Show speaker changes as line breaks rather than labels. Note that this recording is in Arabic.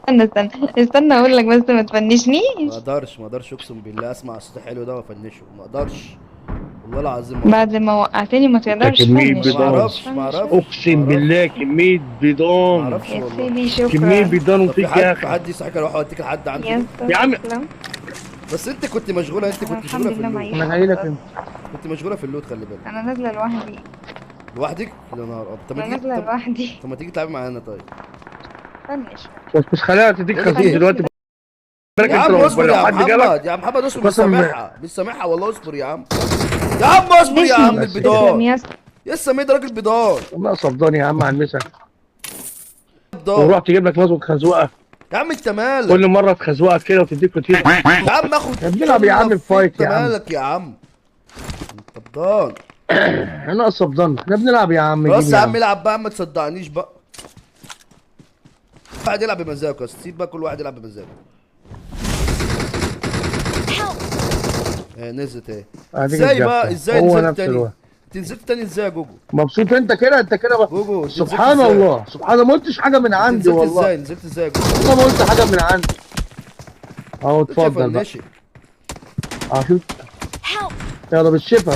استنى اقول لك بس ما
ما
تفنشنيش.
اقدرش ما اقدرش اقسم بالله اسمع الصوت الحلو ده وافنشه، ما اقدرش. والله العظيم ما اقدر.
بعد ما وقعتني ما
انت
تقدرش،
كمية
ما
فنش
ما
فنش
بيضان،
اعرفش ما
فنش
اعرفش
فنش.
ما
اقسم
اعرفش
بالله كمية
ما
بيضان.
اعرفش
يا
والله.
سيدي
كمية
شكرا.
بيضان
طب في
فيك يا
حد في
اخي.
حد يستحق اروح اوديك لحد عندي؟
يا اسطى
يا عم
تسلم.
بس انت كنت مشغوله، انت
انا
كنت مشغوله
الحمد
في
لله
اللوت.
انا
معيشة
جاي لك
خلاص.
انت.
كنت مشغوله في اللوت، خلي بالك.
انا نازلة لوحدي.
لوحدك يا نهار ابيض. طب ما
انا
تيجي
نازلة لوحدي.
طب ما تيجي تلعبي معانا طيب.
فنش.
بس خليها تديك
بقول لك
خازوق
ايه،
فنش
دلوقتي.
لي
بالك
يا
انت
عم
لو
اصبر يا
حد جالك
محمد، يا محمد اصبر، مش
قسم.
سامعها مش سامعها والله، اصبر يا عم. يا عم اصبر يا عم
فنشني.
بس كده.
تسلم
البيضان.
يا اسطى.
لسه ميت راجل بيضان.
والله صفداني يا عم على المسا.
بيضان.
ورحت تجيب لك مزوق خزوقه.
يا عم انت مالك.
كل مره تخزوقك كده وتديك كتير.
يا عم اخد
احنا بنلعب يا
شله
عم
في
الفايت
انت
يا عم.
مالك يا عم. انت بضان.
انا صفدان، احنا بنلعب يا عم جيم
خلاص يا
يا
عم
عم.
العب بقى، ما تصدقنيش بقى. واحد يلعب بمزاجه، بس سيب بقى كل واحد يلعب بمزاجه. نزلت ايه؟
اديك
ازاي بقى،
الجبته
ازاي
هو
نزلت
نفس
تاني؟
الوقت.
انت نزلت تاني ازاي يا جوجو؟
مبسوط انت كده، انت كده
جوجو انت نزلت
سبحان
ازاي؟
الله سبحان الله، ما قلتش حاجه من
انت
عندي
نزلت
والله.
ازاي؟ نزلت ازاي يا جوجو؟
والله ما قلت حاجه من عندي. اهو
انت شايف
اتفضل بقى.
النشي.
اه شوف. يلا بالشفا.